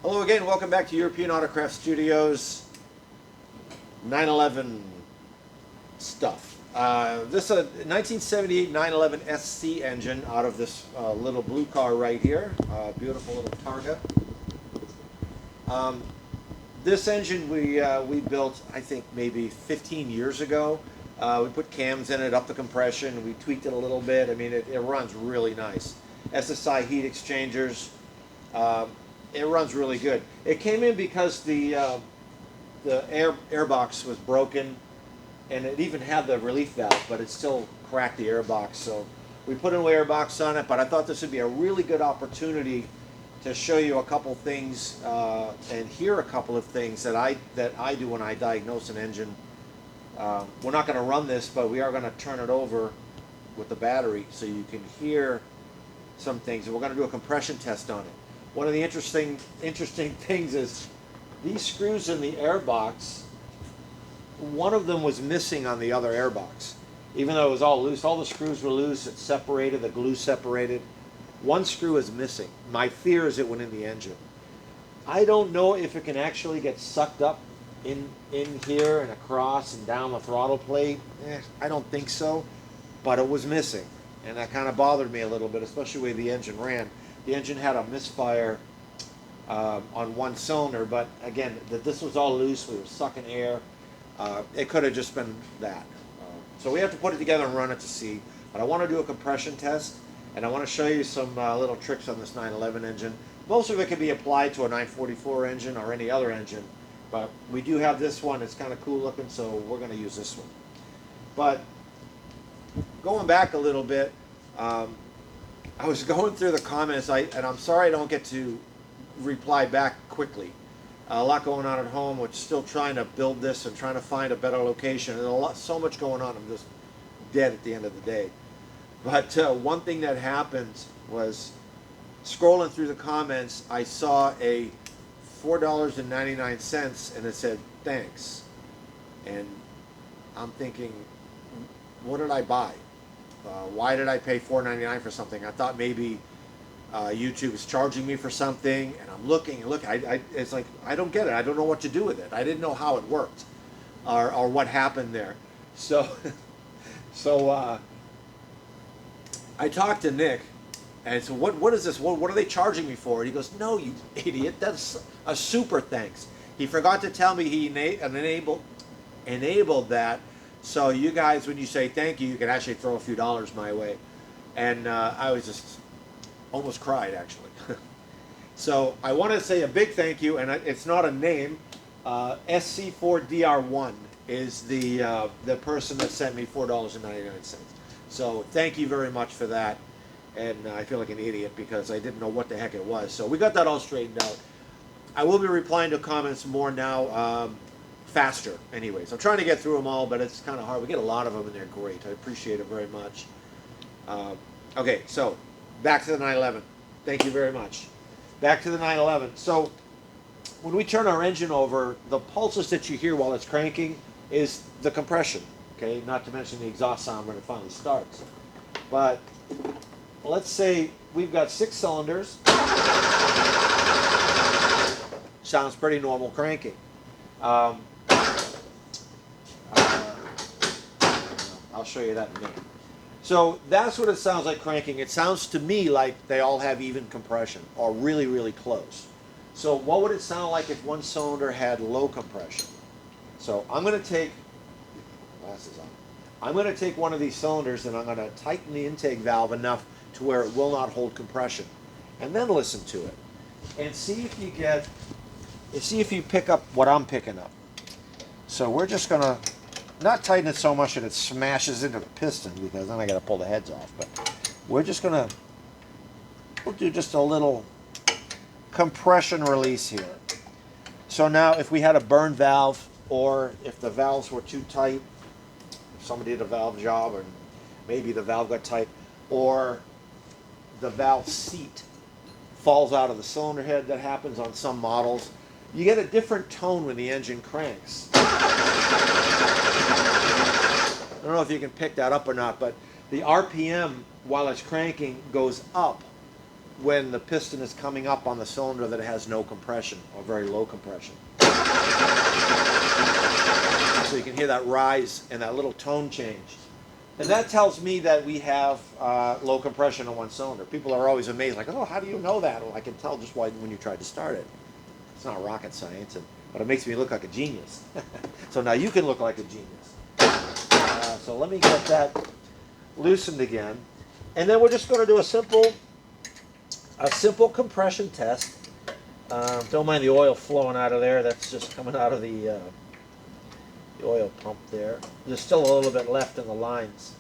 Hello again, welcome back to European Autocraft Studios 911 stuff. This is a 1978 911 SC engine out of this little blue car right here. Beautiful little Targa. This engine we built, I think, maybe 15 years ago. We put cams in it, up the compression, we tweaked it a little bit. I mean, it runs really nice. SSI heat exchangers. It runs really good. It came in because the air box was broken, and it even had the relief valve, but it still cracked the air box. So we put an air box on it. But I thought this would be a really good opportunity to show you a couple things and hear a couple of things that I do when I diagnose an engine. We're not going to run this, but we are going to turn it over with the battery so you can hear some things. And we're going to do a compression test on it. One of the interesting things is these screws in the airbox, one of them was missing on the other airbox. Even though it was all loose, all the screws were loose, it separated, the glue separated. One screw is missing. My fear is it went in the engine. I don't know if it can actually get sucked up in here and across and down the throttle plate. I don't think so, but it was missing. And that kind of bothered me a little bit, especially the way the engine ran. The engine had a misfire on one cylinder, but again, this was all loose. We were sucking air. It could have just been that. So we have to put it together and run it to see. But I want to do a compression test, and I want to show you some little tricks on this 911 engine. Most of it can be applied to a 944 engine or any other engine, but we do have this one. It's kind of cool looking, so we're going to use this one. But going back a little bit, I was going through the comments, and I'm sorry I don't get to reply back quickly. A lot going on at home, which still trying to build this and trying to find a better location. There's so much going on. I'm just dead at the end of the day. But one thing that happened was scrolling through the comments, I saw a $4.99 and it said thanks. And I'm thinking, what did I buy? Why did I pay $4.99 for something? I thought maybe YouTube is charging me for something, and I'm looking and looking. It's like, I don't get it. I don't know what to do with it. I didn't know how it worked or what happened there. So, I talked to Nick, and so what is this? What are they charging me for? And he goes, no, you idiot. That's a super thanks. He forgot to tell me he enabled that. So you guys, when you say thank you, you can actually throw a few dollars my way. And I was just almost cried, actually. So I want to say a big thank you, and it's not a name. SC4DR1 is the person that sent me $4.99. So thank you very much for that. And I feel like an idiot because I didn't know what the heck it was. So we got that all straightened out. I will be replying to comments more now. Faster anyways. I'm trying to get through them all, but it's kind of hard. We get a lot of them and they're great. I appreciate it very much. Okay, so back to the 911. Thank you very much. Back to the 911. So when we turn our engine over, the pulses that you hear while it's cranking is the compression, okay? Not to mention the exhaust sound when it finally starts. But let's say we've got 6 cylinders. Sounds pretty normal cranking. I'll show you that in a minute. So that's what it sounds like cranking. It sounds to me like they all have even compression or really, really close. So what would it sound like if one cylinder had low compression? So I'm going to take, glasses on. I'm going to take one of these cylinders and I'm going to tighten the intake valve enough to where it will not hold compression. And then listen to it. And see if you pick up what I'm picking up. So we're just going to not tighten it so much that it smashes into the piston, because then I got to pull the heads off. But we're just going to, we'll do just a little compression release here. So now if we had a burn valve, or if the valves were too tight, if somebody did a valve job and maybe the valve got tight, or the valve seat falls out of the cylinder head, that happens on some models, you get a different tone when the engine cranks. I don't know if you can pick that up or not, but the RPM while it's cranking goes up when the piston is coming up on the cylinder that it has no compression or very low compression. So you can hear that rise and that little tone change. And that tells me that we have low compression on one cylinder. People are always amazed, like, oh, how do you know that? Well, I can tell just when you tried to start it. It's not rocket science, but it makes me look like a genius. So now you can look like a genius. So let me get that loosened again. And then we're just going to do a simple compression test. Don't mind the oil flowing out of there. That's just coming out of the oil pump there. There's still a little bit left in the lines.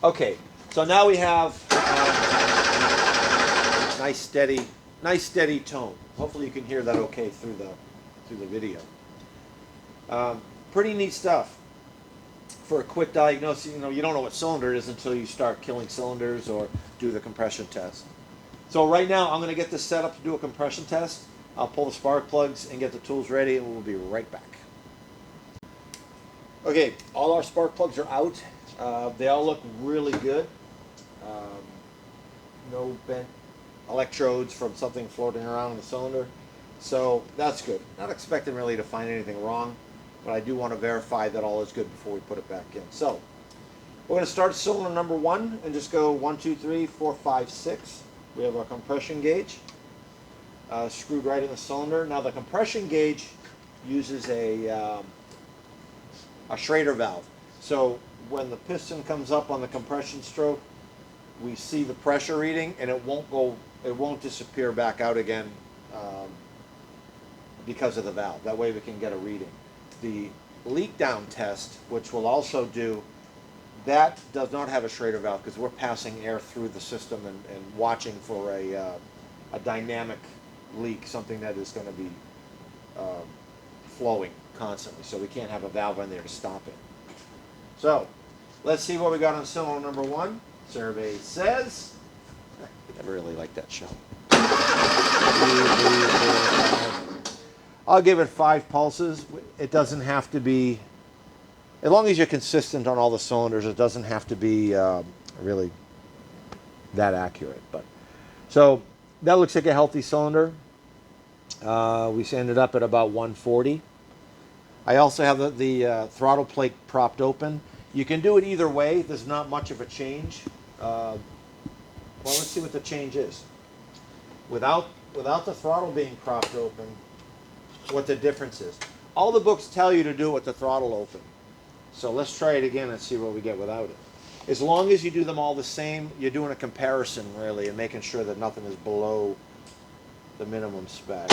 Okay, so now we have nice steady tone. Hopefully you can hear that okay through the video. Pretty neat stuff. For a quick diagnosis, you don't know what cylinder it is until you start killing cylinders or do the compression test. So right now I'm going to get this set up to do a compression test. I'll pull the spark plugs and get the tools ready, and we'll be right back. Okay, all our spark plugs are out. They all look really good. No bent electrodes from something floating around in the cylinder. So that's good. Not expecting really to find anything wrong, but I do want to verify that all is good before we put it back in. So we're going to start cylinder number 1 and just go 1, 2, 3, 4, 5, 6. We have our compression gauge screwed right in the cylinder. Now the compression gauge uses a Schrader valve. So when the piston comes up on the compression stroke, we see the pressure reading, and it won't disappear back out again because of the valve. That way we can get a reading. The Leakdown test, which we'll also do, that does not have a Schrader valve because we're passing air through the system and watching for a dynamic leak, something that is going to be flowing constantly. So we can't have a valve in there to stop it. So let's see what we got on cylinder number 1. Survey says, I never really liked that show. I'll give it 5 pulses. It doesn't have to be, as long as you're consistent on all the cylinders, it doesn't have to be really that accurate. But so that looks like a healthy cylinder. We ended up at about 140. I also have the throttle plate propped open. You can do it either way. There's not much of a change. Well, let's see what the change is. Without the throttle being propped open, what the difference is. All the books tell you to do it with the throttle open. So let's try it again and see what we get without it. As long as you do them all the same, you're doing a comparison really and making sure that nothing is below the minimum spec.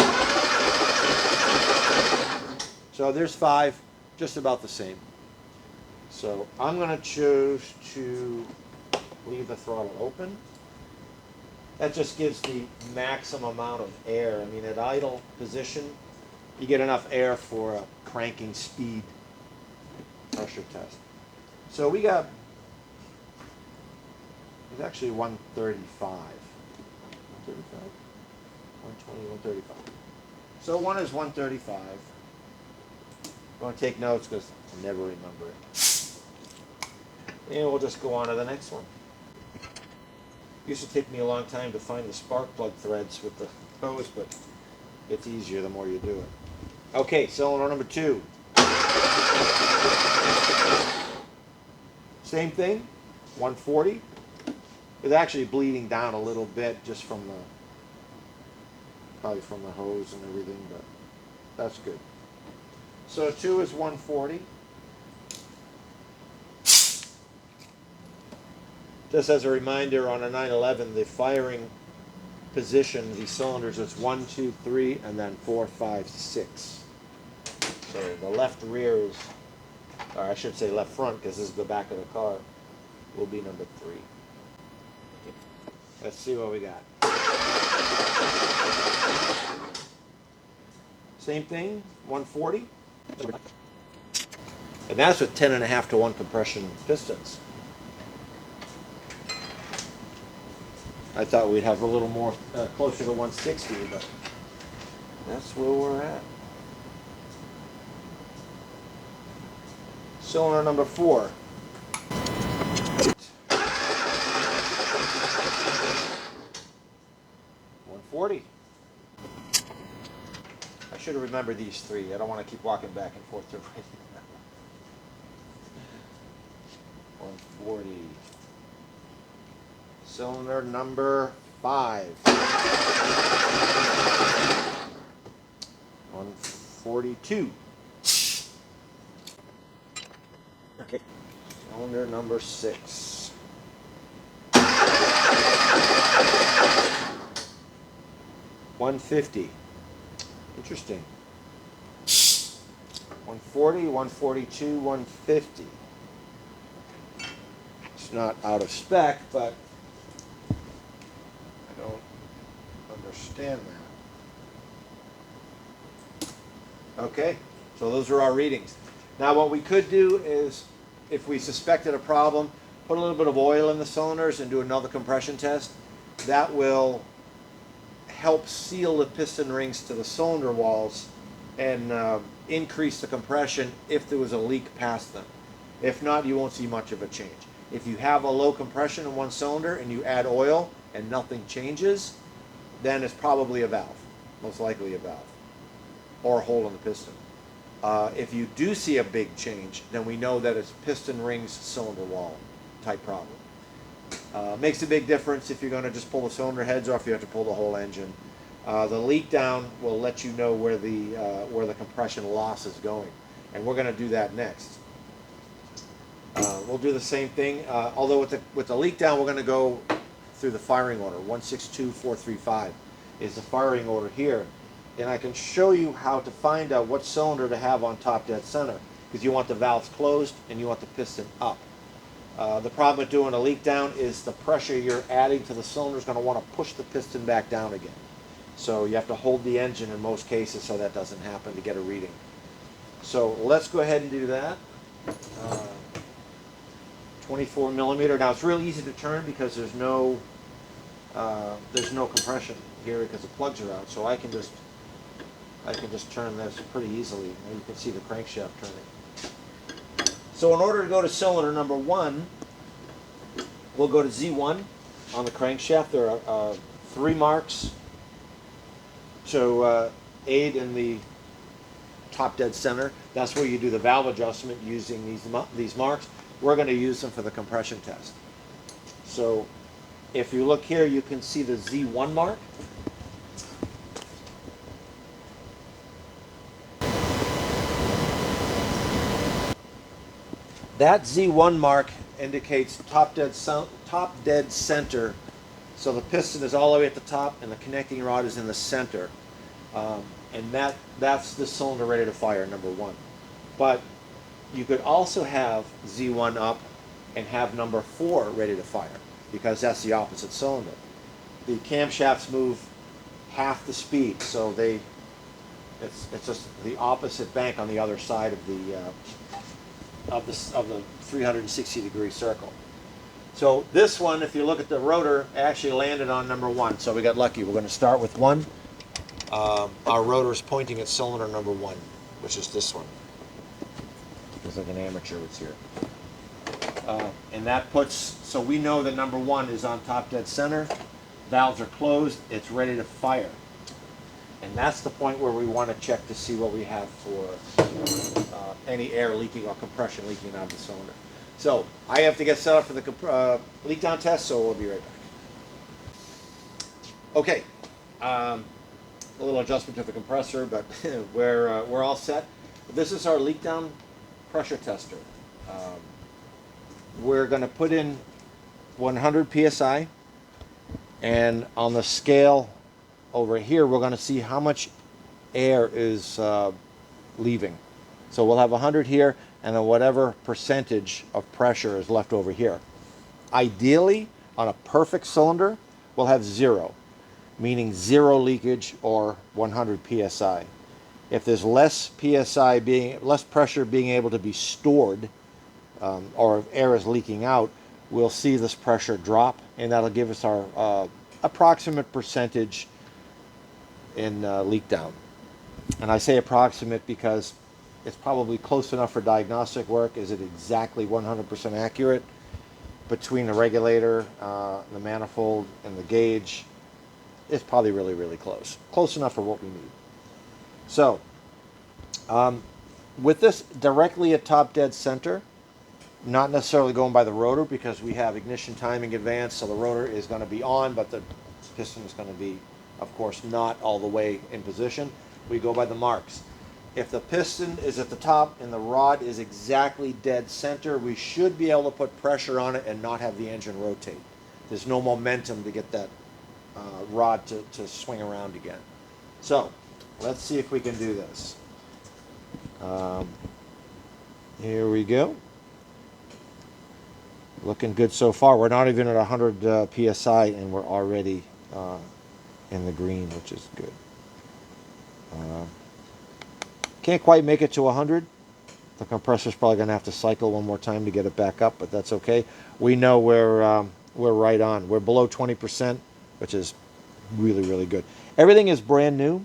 So there's 5, just about the same. So I'm going to choose to leave the throttle open. That just gives the maximum amount of air. I mean, at idle position, you get enough air for a cranking speed pressure test. So we got, it's actually 135. 135? 120, 135. So 1 is 135. I'm going to take notes because I'll never remember it. And we'll just go on to the next one. It used to take me a long time to find the spark plug threads with the hose, but it's easier the more you do it. Okay, cylinder number 2. Same thing, 140. It's actually bleeding down a little bit just from the, probably from the hose and everything, but that's good. So 2 is 140. Just as a reminder, on a 911, the firing position, these cylinders, is 1, 2, 3, and then 4, 5, 6. So the left rear is, or I should say left front, because this is the back of the car, will be number 3. Let's see what we got. Same thing, 140. And that's with 10.5 to 1 compression pistons. I thought we'd have a little more, closer to 160, but that's where we're at. Cylinder number 4. 140. I should have remembered these three. I don't want to keep walking back and forth to writing them. 140. Cylinder number 5. 142. Okay. Cylinder number 6. 150. Interesting. 140, 142, 150. It's not out of spec, but I don't understand that. Okay, so those are our readings. Now what we could do is, if we suspected a problem, put a little bit of oil in the cylinders and do another compression test. That will help seal the piston rings to the cylinder walls and increase the compression if there was a leak past them. If not, you won't see much of a change. If you have a low compression in one cylinder and you add oil and nothing changes, then it's probably a valve, most likely a valve, or a hole in the piston. If you do see a big change, then we know that it's piston rings, cylinder wall type problem. Makes a big difference if you're going to just pull the cylinder heads or if you have to pull the whole engine. The leak down will let you know where the compression loss is going, and we're going to do that next. We'll do the same thing, although with the leak down we're going to go through the firing order. 162435 is the firing order here, and I can show you how to find out what cylinder to have on top dead center, because you want the valves closed and you want the piston up. The problem with doing a leak down is the pressure you're adding to the cylinder is going to want to push the piston back down again. So you have to hold the engine in most cases so that doesn't happen to get a reading. So let's go ahead and do that. 24 millimeter. Now it's really easy to turn because there's no compression here because the plugs are out. So I can just turn this pretty easily. And you can see the crankshaft turning. So in order to go to cylinder number 1, we'll go to Z1 on the crankshaft. There are 3 marks to aid in the top dead center. That's where you do the valve adjustment using these marks. We're going to use them for the compression test. So if you look here, you can see the Z1 mark. That Z1 mark indicates top dead center. So the piston is all the way at the top and the connecting rod is in the center. And that's the cylinder ready to fire, number 1. But you could also have Z1 up and have number 4 ready to fire, because that's the opposite cylinder. The camshafts move half the speed, so it's just the opposite bank on the other side of the 360-degree circle. So this one, if you look at the rotor, actually landed on number 1. So we got lucky. We're going to start with 1. Our rotor is pointing at cylinder number 1, which is this one. Looks like an amateur was here. And that puts, so we know that number 1 is on top dead center. Valves are closed. It's ready to fire. And that's the point where we want to check to see what we have for any air leaking or compression leaking out of the cylinder. So I have to get set up for the leak down test, so we'll be right back. Okay, a little adjustment to the compressor, but we're all set. This is our leak down pressure tester. We're going to put in 100 psi, and on the scale over here we're going to see how much air is leaving. So we'll have 100 here, and then whatever percentage of pressure is left over here. Ideally, on a perfect cylinder, we'll have 0, meaning 0 leakage or 100 psi. If there's less pressure being able to be stored, or if air is leaking out, we'll see this pressure drop, and that'll give us our approximate percentage in leak down. And I say approximate because it's probably close enough for diagnostic work. Is it exactly 100% accurate? Between the regulator, the manifold, and the gauge, it's probably really, really close. Close enough for what we need. So, with this directly at top dead center, not necessarily going by the rotor because we have ignition timing advanced, so the rotor is going to be on, but the piston is going to be, of course, not all the way in position. We go by the marks. If the piston is at the top and the rod is exactly dead center, we should be able to put pressure on it and not have the engine rotate. There's no momentum to get that rod to swing around again. So, let's see if we can do this. Here we go. Looking good so far. We're not even at 100 psi and we're already in the green, which is good. Can't quite make it to 100. The compressor's probably going to have to cycle one more time to get it back up, but that's okay. We know we're right on. We're below 20%, which is really, really good. Everything is brand new.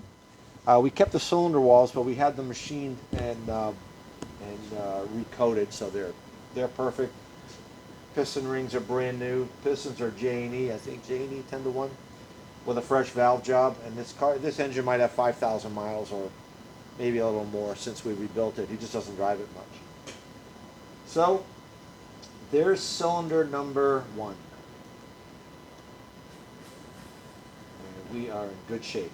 We kept the cylinder walls, but we had them machined and recoated, so they're perfect. Piston rings are brand new. Pistons are J&E, I think J&E 10-1, with a fresh valve job. And this engine might have 5,000 miles or maybe a little more since we rebuilt it. He just doesn't drive it much. So there's cylinder number 1. And we are in good shape.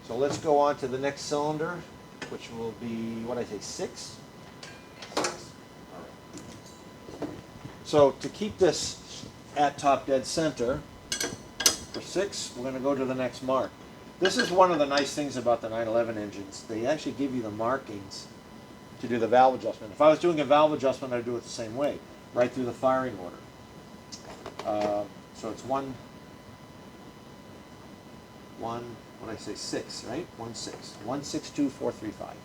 So let's go on to the next cylinder, which will be, what I say, 6? So to keep this at top dead center, for 6, we're going to go to the next mark. This is one of the nice things about the 911 engines. They actually give you the markings to do the valve adjustment. If I was doing a valve adjustment, I'd do it the same way, right through the firing order. So it's 1, what did I say, 6, right? 1, 6. 1, 6, 2, 4, 3, 5.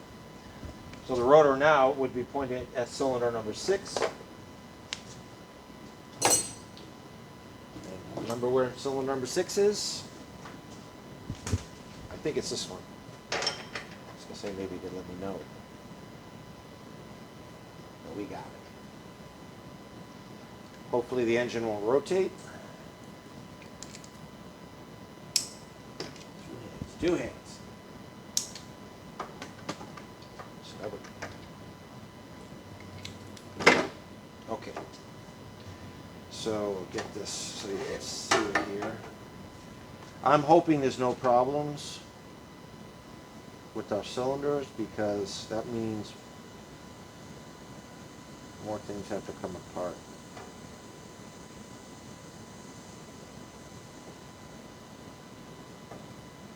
So the rotor now would be pointing at cylinder number 6. Remember where cylinder number 6 is? I think it's this one. I was going to say maybe you could let me know. But we got it. Hopefully the engine won't rotate. 2 hands. Okay. So we'll get this so you can see it here. I'm hoping there's no problems with our cylinders because that means more things have to come apart.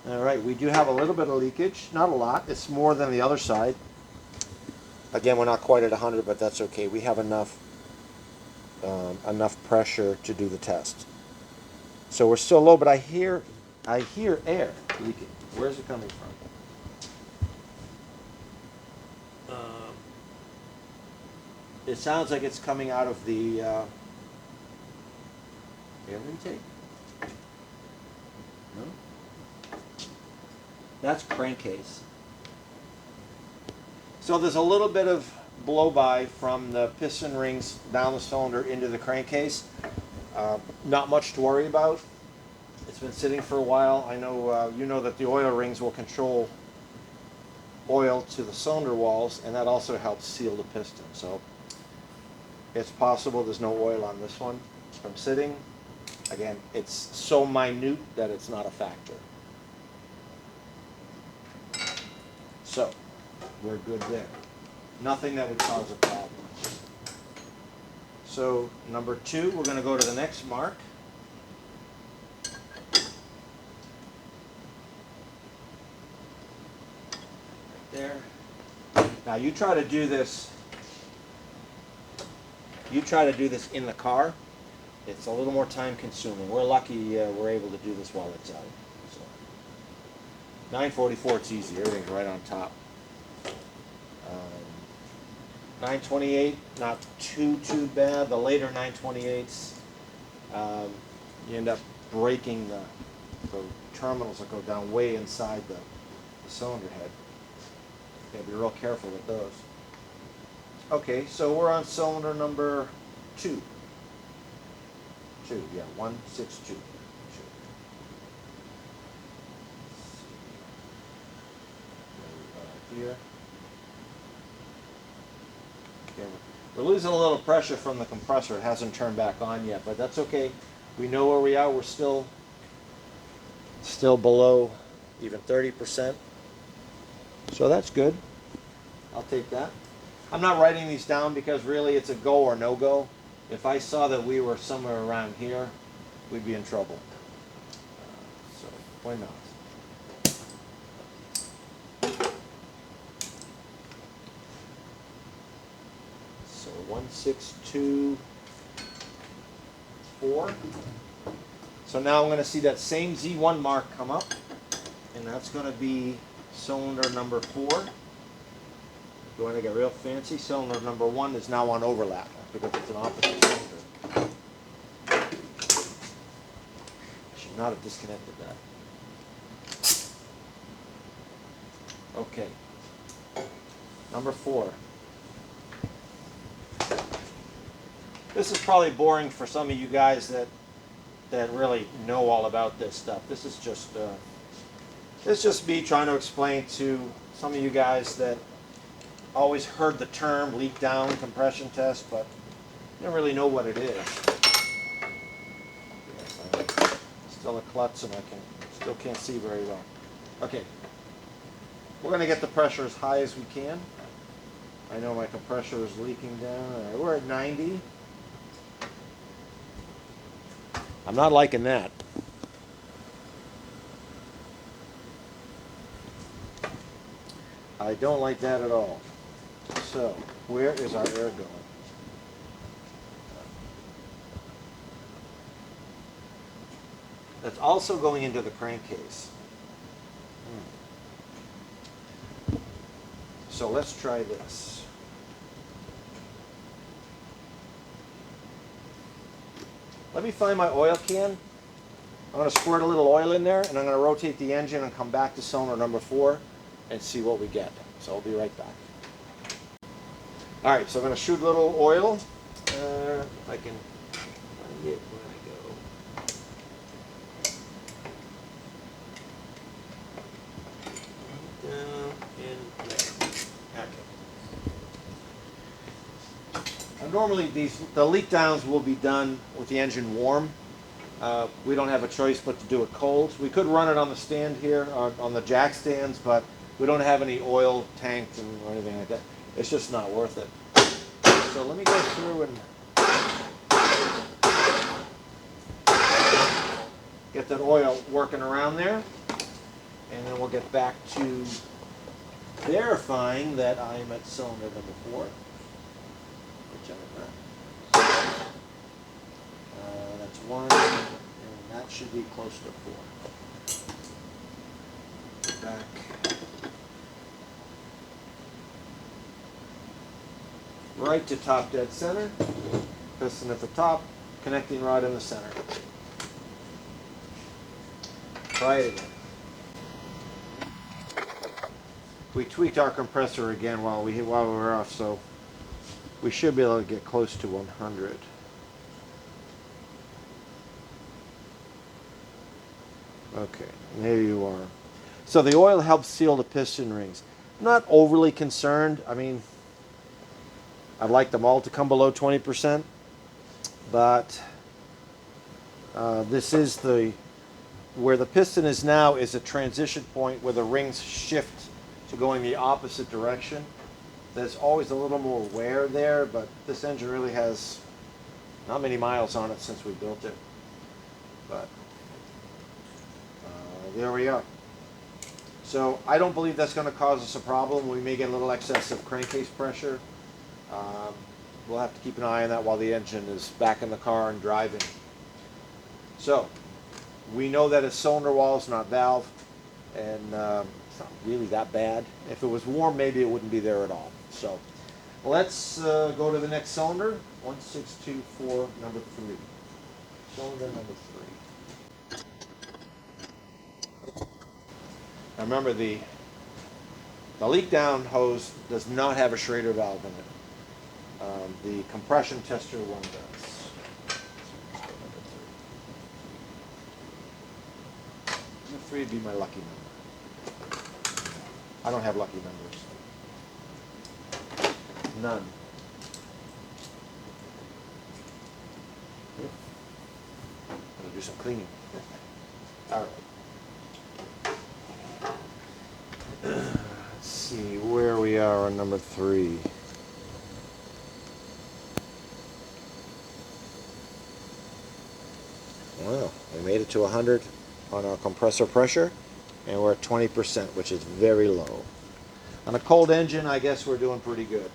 Alright, we do have a little bit of leakage, not a lot, it's more than the other side. Again, we're not quite at 100, but that's okay. We have enough pressure to do the test. So we're still low, but I hear air leaking. Where's it coming from? It sounds like it's coming out of the air intake. No? That's crankcase. So there's a little bit of blow-by from the piston rings down the cylinder into the crankcase. Not much to worry about. It's been sitting for a while. I know you know that the oil rings will control oil to the cylinder walls, and that also helps seal the piston. So it's possible there's no oil on this one from sitting. Again, it's so minute that it's not a factor. So we're good there. Nothing that would cause a problem. So number 2, we're going to go to the next mark. Right there. Now you try to do this. You try to do this in the car. It's a little more time consuming. We're lucky we're able to do this while it's out. So 944, it's easy. Everything's right on top. 928, not too bad. The later 928s, you end up breaking the terminals that go down way inside the cylinder head. You gotta be real careful with those. Okay, so we're on cylinder number 2. 2, yeah, 1, 6, 2. here. Okay, we're losing a little pressure from the compressor. It hasn't turned back on yet, but that's okay. We know where we are. We're still below even 30%. So that's good. I'll take that. I'm not writing these down because really it's a go or no go. If I saw that we were somewhere around here, we'd be in trouble. So why not? So 1624. So now I'm going to see that same Z1 mark come up, and that's going to be cylinder number 4. Going to get real fancy. Cylinder number 1 is now on overlap because it's an opposite cylinder. I should not have disconnected that. Okay. Number 4. This is probably boring for some of you guys that really know all about this stuff. This is just me trying to explain to some of you guys that always heard the term leak down compression test, but don't really know what it is. Yes, I'm still a klutz and I still can't see very well. Okay, we're going to get the pressure as high as we can. I know my compressor is leaking down. All right, we're at 90. I'm not liking that. I don't like that at all. So, where is our air going? That's also going into the crankcase. So let's try this. Let me find my oil can. I'm going to squirt a little oil in there, and I'm going to rotate the engine and come back to cylinder number 4 and see what we get. So I'll be right back. All right, so I'm going to shoot a little oil. If I can find it where I go. Down and okay. Normally the leak downs will be done with the engine warm. We don't have a choice but to do it cold. We could run it on the stand here, on the jack stands, but we don't have any oil tanked or anything like that. It's just not worth it. So let me go through and get that oil working around there, and then we'll get back to verifying that I'm at cylinder number 4. Which I'm at. That's 1, and that should be close to 4. Back. Right to top dead center. Piston at the top, connecting rod in the center. Try it again. We tweaked our compressor again while we were off, so we should be able to get close to 100. Okay, there you are. So the oil helps seal the piston rings. I'm not overly concerned. I mean, I'd like them all to come below 20%, but this is where the piston is now is a transition point where the rings shift to going the opposite direction. There's always a little more wear there, but this engine really has not many miles on it since we built it. But there we are. So I don't believe that's going to cause us a problem. We may get a little excessive crankcase pressure. We'll have to keep an eye on that while the engine is back in the car and driving. So we know that it's cylinder walls, not valve, and it's not really that bad. If it was warm, maybe it wouldn't be there at all. So let's go to the next cylinder, 1624, number 3. Cylinder number 3. Now remember, the leak down hose does not have a Schrader valve in it. The compression tester one does. Number 3 would be my lucky number. I don't have lucky numbers. None. I'm gonna do some cleaning. All right. Let's see where we are on number 3. Well, we made it to 100 on our compressor pressure, and we're at 20%, which is very low. On a cold engine, I guess we're doing pretty good.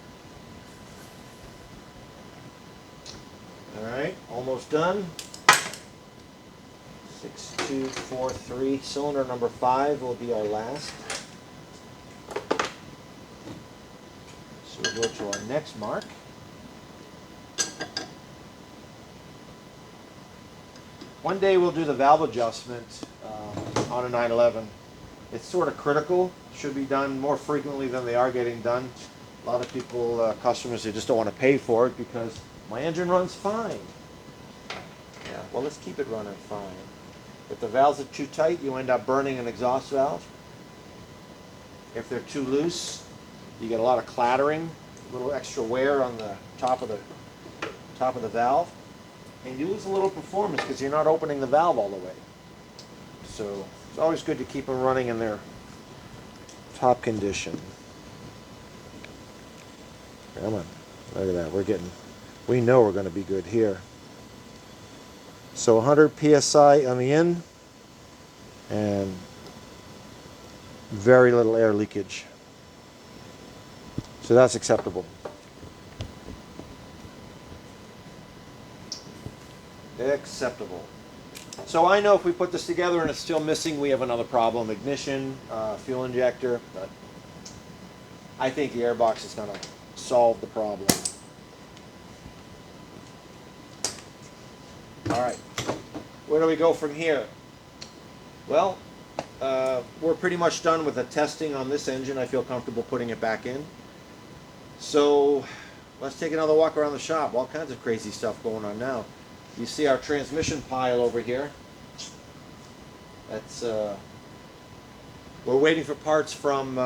All right, almost done. 6243, cylinder number 5 will be our last. So we'll go to our next mark. One day we'll do the valve adjustment on a 911. It's sort of critical. Should be done more frequently than they are getting done. A lot of people, customers, they just don't want to pay for it because my engine runs fine. Yeah, well, let's keep it running fine. If the valves are too tight, you end up burning an exhaust valve. If they're too loose, you get a lot of clattering, a little extra wear on the top of the valve. And you lose a little performance because you're not opening the valve all the way. So it's always good to keep them running in their top condition. Come on, look at that. We know we're going to be good here. So 100 psi on the in, and very little air leakage. So that's acceptable. Acceptable. So I know if we put this together and it's still missing, we have another problem. Ignition, fuel injector, but I think the airbox is going to solve the problem. All right, where do we go from here? Well, we're pretty much done with the testing on this engine. I feel comfortable putting it back in. So let's take another walk around the shop. All kinds of crazy stuff going on now. You see our transmission pile over here. That's we're waiting for parts from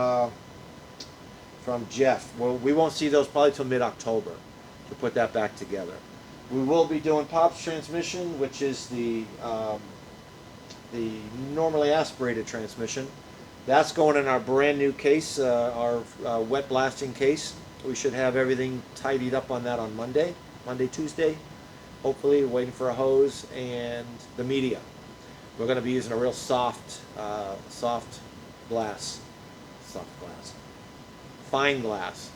Jeff. Well, we won't see those probably till mid-October to put that back together. We will be doing Pop's transmission, which is the normally aspirated transmission. That's going in our brand new case, our wet blasting case. We should have everything tidied up on that on Monday, Tuesday. Hopefully, we're waiting for a hose and the media. We're going to be using a real soft glass, fine glass,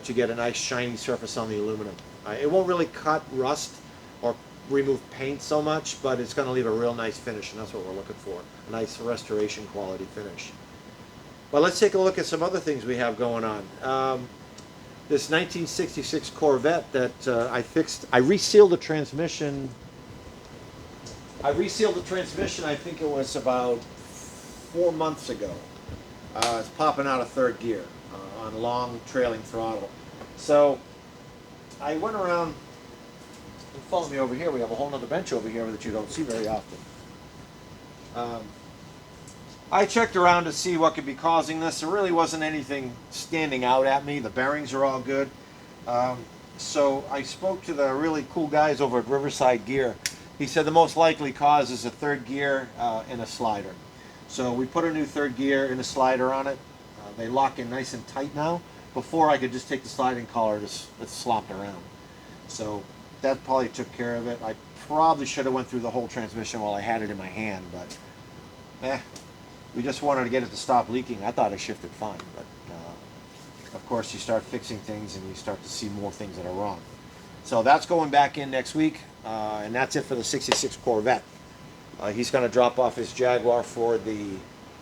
to get a nice shiny surface on the aluminum. It won't really cut rust or remove paint so much, but it's going to leave a real nice finish, and that's what we're looking for, a nice restoration quality finish. But let's take a look at some other things we have going on. This 1966 Corvette that I fixed. I resealed the transmission. I think it was about 4 months ago. It's popping out of third gear on long trailing throttle. So I went around, and follow me over here. We have a whole other bench over here that you don't see very often. I checked around to see what could be causing this. There really wasn't anything standing out at me. The bearings are all good. So I spoke to the really cool guys over at Riverside Gear. He said the most likely cause is a third gear in a slider. So we put a new third gear in a slider on it. They lock in nice and tight now. Before I could just take the sliding collar and just slop it around. So that probably took care of it. I probably should have went through the whole transmission while I had it in my hand, but we just wanted to get it to stop leaking. I thought it shifted fine, but of course you start fixing things and you start to see more things that are wrong. So that's going back in next week, and that's it for the 66 Corvette. He's going to drop off his Jaguar for the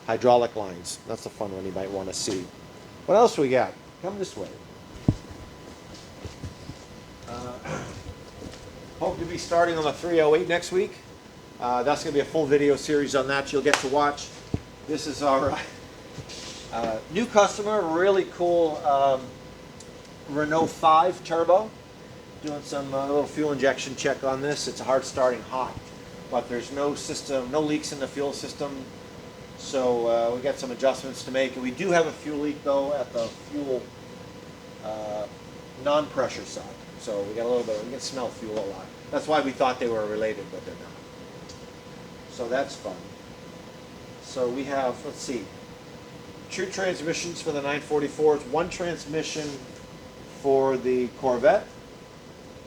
hydraulic lines. That's the fun one you might want to see. What else we got? Come this way. Hope to be starting on the 308 next week. That's going to be a full video series on that you'll get to watch. This is our new customer, really cool Renault 5 Turbo. Doing some little fuel injection check on this. It's a hard starting hot, but there's no system, no leaks in the fuel system. So we got some adjustments to make, and we do have a fuel leak though at the fuel non-pressure side. So we got a little bit. We can smell fuel a lot. That's why we thought they were related, but they're not. So that's fun. So we have, let's see, 2 transmissions for the 944s, 1 transmission for the Corvette.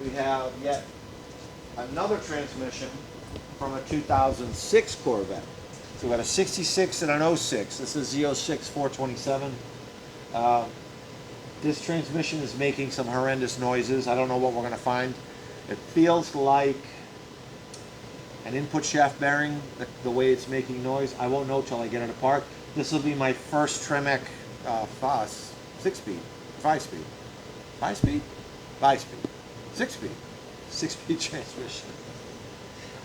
We have yet another transmission from a 2006 Corvette. So we got a 66 and an 06. This is the 06 427. This transmission is making some horrendous noises. I don't know what we're going to find. It feels like an input shaft bearing, the way it's making noise. I won't know till I get it apart. This will be my first Tremec 6-speed, 5-speed, 5-speed, 5-speed, 6-speed, 6-speed transmission.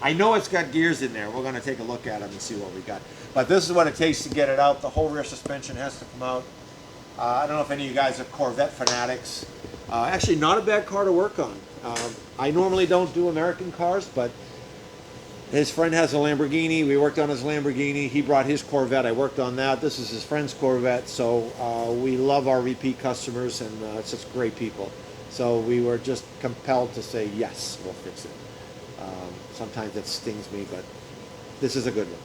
I know it's got gears in there. We're going to take a look at them and see what we got. But this is what it takes to get it out. The whole rear suspension has to come out. I don't know if any of you guys are Corvette fanatics. Actually, not a bad car to work on. I normally don't do American cars, but his friend has a Lamborghini. We worked on his Lamborghini. He brought his Corvette. I worked on that. This is his friend's Corvette. So we love our repeat customers, and it's just great people. So we were just compelled to say, yes, we'll fix it. Sometimes it stings me, but this is a good one.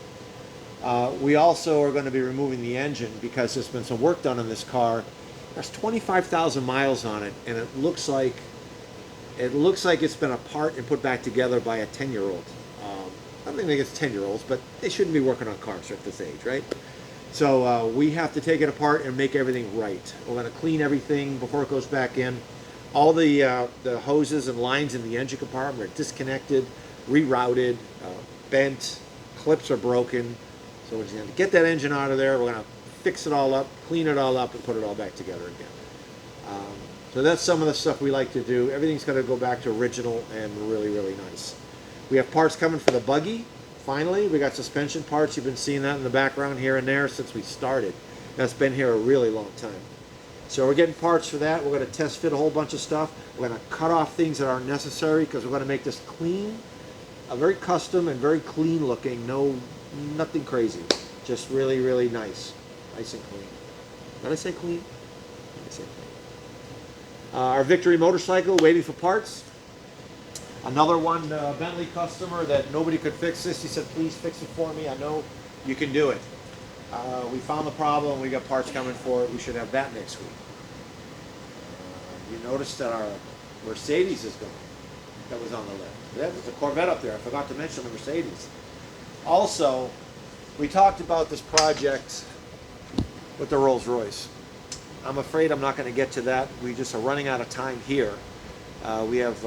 We also are going to be removing the engine because there's been some work done on this car. There's 25,000 miles on it, and it looks like it's been apart and put back together by a 10-year-old. I don't think it's 10-year-olds, but they shouldn't be working on cars at this age, right? So we have to take it apart and make everything right. We're going to clean everything before it goes back in. All the hoses and lines in the engine compartment are disconnected, rerouted, bent, clips are broken. So we're just going to get that engine out of there. We're going to fix it all up, clean it all up, and put it all back together again. So that's some of the stuff we like to do. Everything's going to go back to original and really, really nice. We have parts coming for the buggy. Finally, we got suspension parts. You've been seeing that in the background here and there since we started. That's been here a really long time. So we're getting parts for that. We're going to test fit a whole bunch of stuff. We're going to cut off things that aren't necessary because we're going to make this clean, a very custom and very clean looking. Nothing crazy. Just really, really nice. Nice and clean. Did I say clean? Did I say clean? Our Victory motorcycle waiting for parts. Another one, Bentley customer that nobody could fix this. He said, please fix it for me. I know you can do it. We found the problem. We got parts coming for it. We should have that next week. You noticed that our Mercedes is gone. That was on the list. There's a Corvette up there. I forgot to mention the Mercedes. Also, we talked about this project with the Rolls Royce. I'm afraid I'm not going to get to that. We just are running out of time here. We have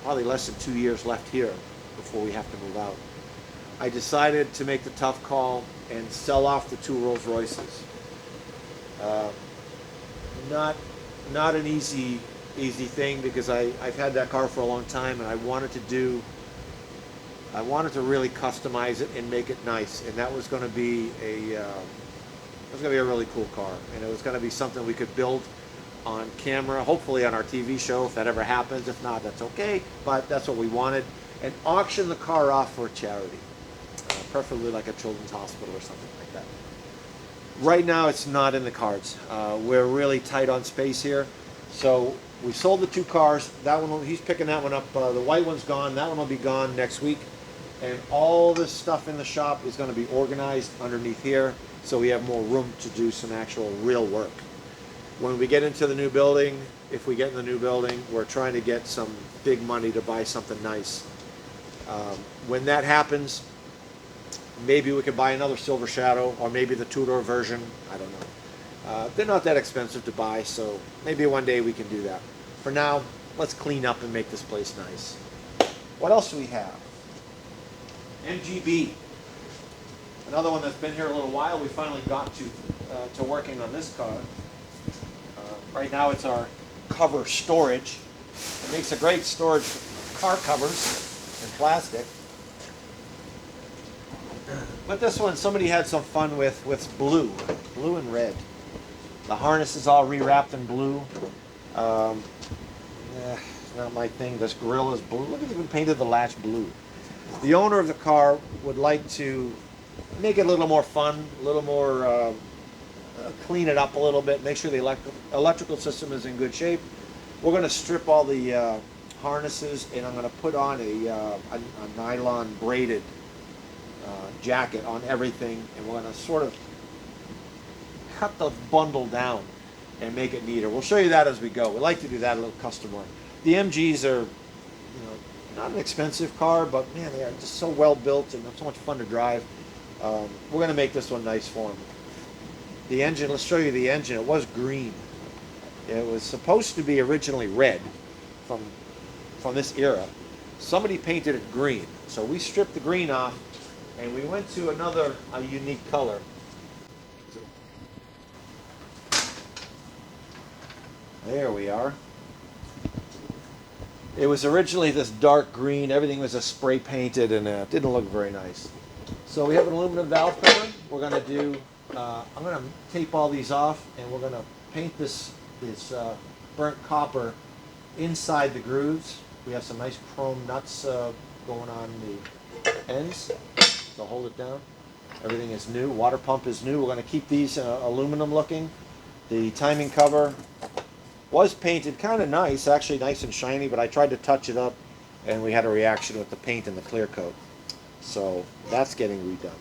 probably less than 2 years left here before we have to move out. I decided to make the tough call and sell off the 2 Rolls Royces. Not an easy thing because I've had that car for a long time, and I wanted to really customize it and make it nice, and that was going to be a really cool car, and it was going to be something we could build on camera, hopefully on our TV show if that ever happens. If not, that's okay, but that's what we wanted, and auction the car off for a charity, preferably like a children's hospital or something like that. Right now it's not in the cards. We're really tight on space here, so we sold the 2 cars. That one, he's picking that one up. The white one's gone. That one will be gone next week, and all this stuff in the shop is going to be organized underneath here, so we have more room to do some actual real work. When we get into the new building, if we get in the new building, we're trying to get some big money to buy something nice. When that happens, maybe we could buy another Silver Shadow, or maybe the 2-door version. I don't know. They're not that expensive to buy, so maybe one day we can do that. For now, let's clean up and make this place nice. What else do we have? MGB. Another one that's been here a little while. We finally got to working on this car. Right now it's our cover storage. It makes a great storage for car covers in plastic. But this one, somebody had some fun with blue and red. The harness is all rewrapped in blue. It's not my thing. This grill is blue. Look, at even painted the latch blue. The owner of the car would like to make it a little more fun, a little more, clean it up a little bit, make sure the electrical system is in good shape. We're going to strip all the harnesses, and I'm going to put on a nylon braided jacket on everything, and we're going to sort of cut the bundle down and make it neater. We'll show you that as we go. We like to do that a little custom work. The MGs are, not an expensive car, but man, they are just so well built and so much fun to drive. We're going to make this one nice for them. The engine, let's show you the engine. It was green. It was supposed to be originally red from this era. Somebody painted it green, so we stripped the green off and we went to a unique color. There we are. It was originally this dark green. Everything was a spray painted, and it didn't look very nice. So we have an aluminum valve cover. We're going to do, I'm going to tape all these off, and we're going to paint this burnt copper inside the grooves. We have some nice chrome nuts going on the ends to hold it down. Everything is new. Water pump is new. We're going to keep these aluminum looking. The timing cover was painted kind of nice, actually nice and shiny, but I tried to touch it up and we had a reaction with the paint and the clear coat. So that's getting redone.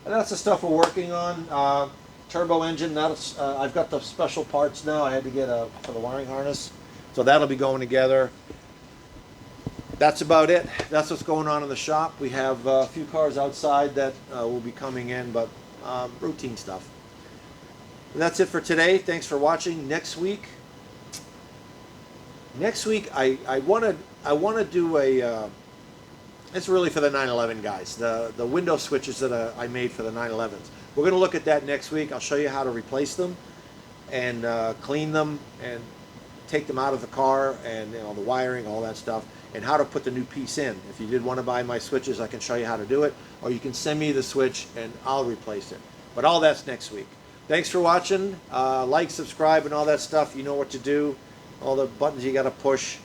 And that's the stuff we're working on. Turbo engine, that's, I've got the special parts now. I had to get for the wiring harness. So that'll be going together. That's about it. That's what's going on in the shop. We have a few cars outside that will be coming in, but routine stuff. And that's it for today. Thanks for watching. Next week I want to do a it's really for the 911 guys, the window switches that I made for the 911s. We're going to look at that next week. I'll show you how to replace them and clean them and take them out of the car, and the wiring, all that stuff, and how to put the new piece in. If you did want to buy my switches, I can show you how to do it, or you can send me the switch and I'll replace it. But all that's next week. Thanks for watching. Like, subscribe, and all that stuff. You know what to do. All the buttons you got to push.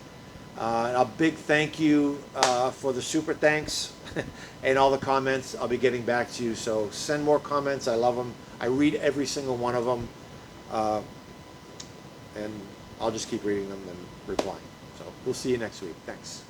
A big thank you for the super thanks and all the comments. I'll be getting back to you. So send more comments. I love them. I read every single one of them. And I'll just keep reading them and replying. So we'll see you next week. Thanks.